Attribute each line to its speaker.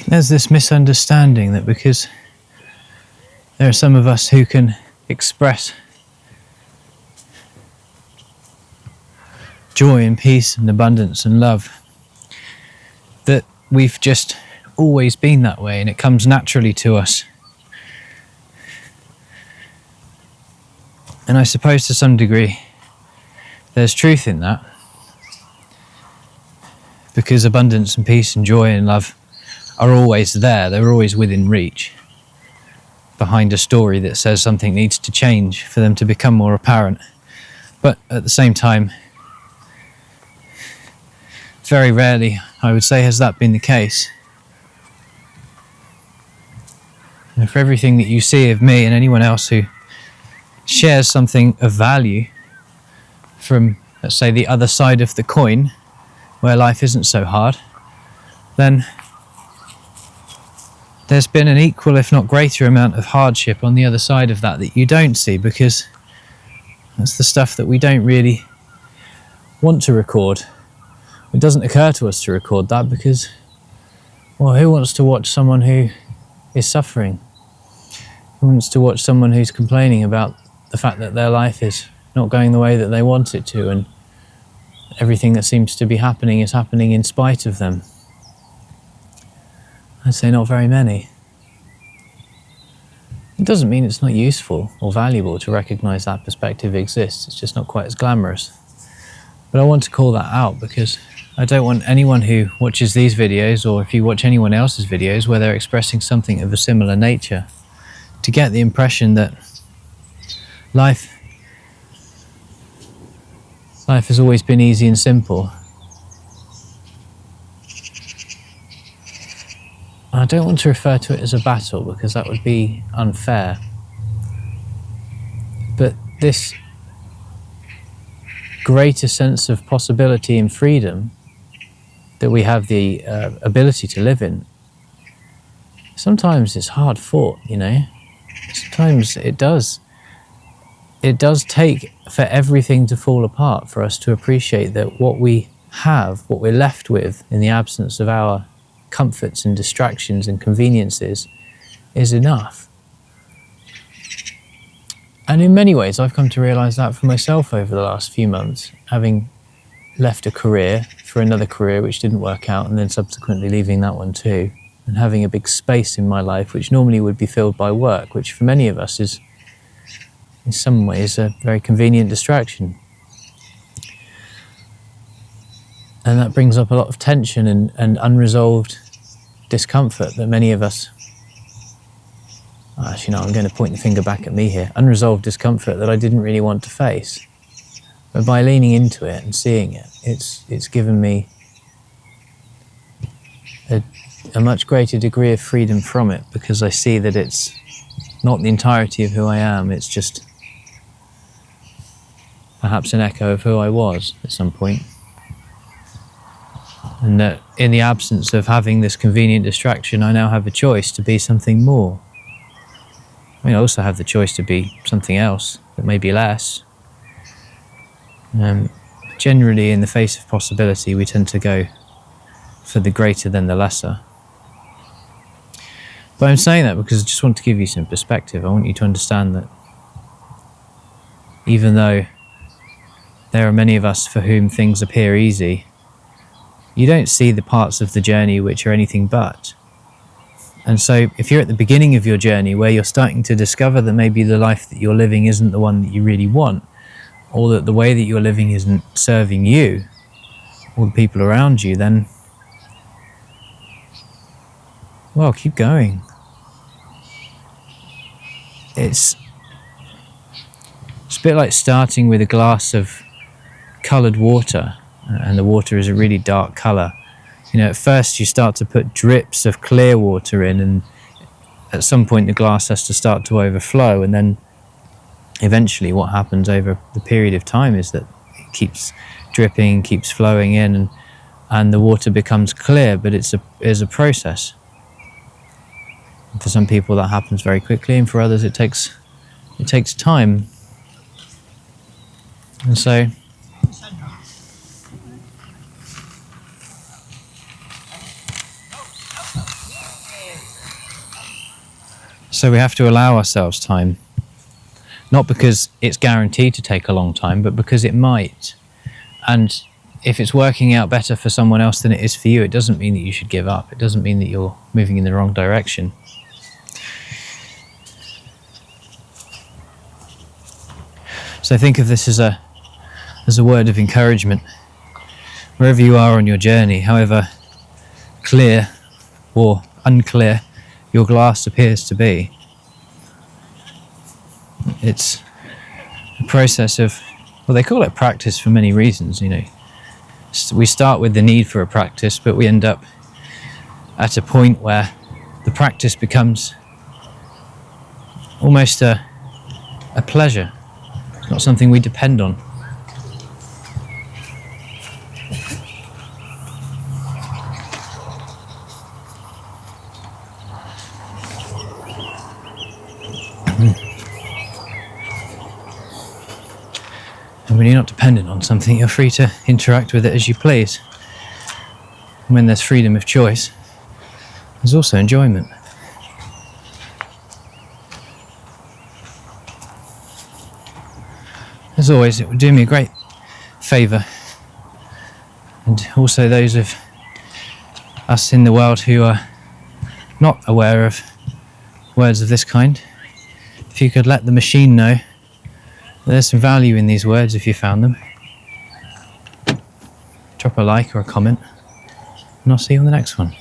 Speaker 1: there's this misunderstanding that because there are some of us who can express joy and peace and abundance and love, that we've just always been that way and it comes naturally to us. And I suppose to some degree there's truth in that, because abundance and peace and joy and love are always there. They're always within reach, behind a story that says something needs to change for them to become more apparent. But at the same time, very rarely, I would say, has that been the case. And for everything that you see of me and anyone else who shares something of value from, let's say, the other side of the coin, where life isn't so hard, then there's been an equal, if not greater, amount of hardship on the other side of that you don't see, because that's the stuff that we don't really want to record. It doesn't occur to us to record that because, well, who wants to watch someone who is suffering? Who wants to watch someone who's complaining about the fact that their life is not going the way that they want it to, and everything that seems to be happening is happening in spite of them? I'd say not very many. It doesn't mean it's not useful or valuable to recognise that perspective exists. It's just not quite as glamorous. But I want to call that out because I don't want anyone who watches these videos, or if you watch anyone else's videos where they're expressing something of a similar nature, to get the impression that life has always been easy and simple. I don't want to refer to it as a battle because that would be unfair. But this greater sense of possibility and freedom that we have the ability to live in, sometimes it's hard fought, you know. Sometimes it does take for everything to fall apart for us to appreciate that what we have, what we're left with in the absence of our comforts and distractions and conveniences, is enough. And in many ways I've come to realise that for myself over the last few months, having left a career for another career which didn't work out, and then subsequently leaving that one too, and having a big space in my life which normally would be filled by work, which for many of us is in some ways a very convenient distraction. And that brings up a lot of tension and unresolved discomfort that many of us, actually no, I'm going to point the finger back at me here, unresolved discomfort that I didn't really want to face. But by leaning into it and seeing it, it's given me a much greater degree of freedom from it, because I see that it's not the entirety of who I am, it's just perhaps an echo of who I was at some point. And that in the absence of having this convenient distraction, I now have a choice to be something more. I mean, I also have the choice to be something else that may be less. Generally, in the face of possibility, we tend to go for the greater than the lesser. But I'm saying that because I just want to give you some perspective. I want you to understand that even though there are many of us for whom things appear easy, you don't see the parts of the journey which are anything but. And so if you're at the beginning of your journey where you're starting to discover that maybe the life that you're living isn't the one that you really want, or that the way that you're living isn't serving you or the people around you, then, well, keep going. It's a bit like starting with a glass of coloured water, and the water is a really dark colour. You know, at first you start to put drips of clear water in, and at some point the glass has to start to overflow, and then eventually what happens over the period of time is that it keeps dripping, keeps flowing in, and the water becomes clear, but it's a process. And for some people that happens very quickly, and for others it takes time. And so So we have to allow ourselves time, not because it's guaranteed to take a long time, but because it might. And if it's working out better for someone else than it is for you, it doesn't mean that you should give up. It doesn't mean that you're moving in the wrong direction. So think of this as a word of encouragement. Wherever you are on your journey, however clear or unclear your glass appears to be, it's a process of, well, they call it practice for many reasons, you know. We start with the need for a practice, but we end up at a point where the practice becomes almost a pleasure, not something we depend on. And when you're not dependent on something, you're free to interact with it as you please. And when there's freedom of choice, there's also enjoyment. As always, it would do me a great favour, and also those of us in the world who are not aware of words of this kind, if you could let the machine know there's some value in these words if you found them. Drop a like or a comment, and I'll see you on the next one.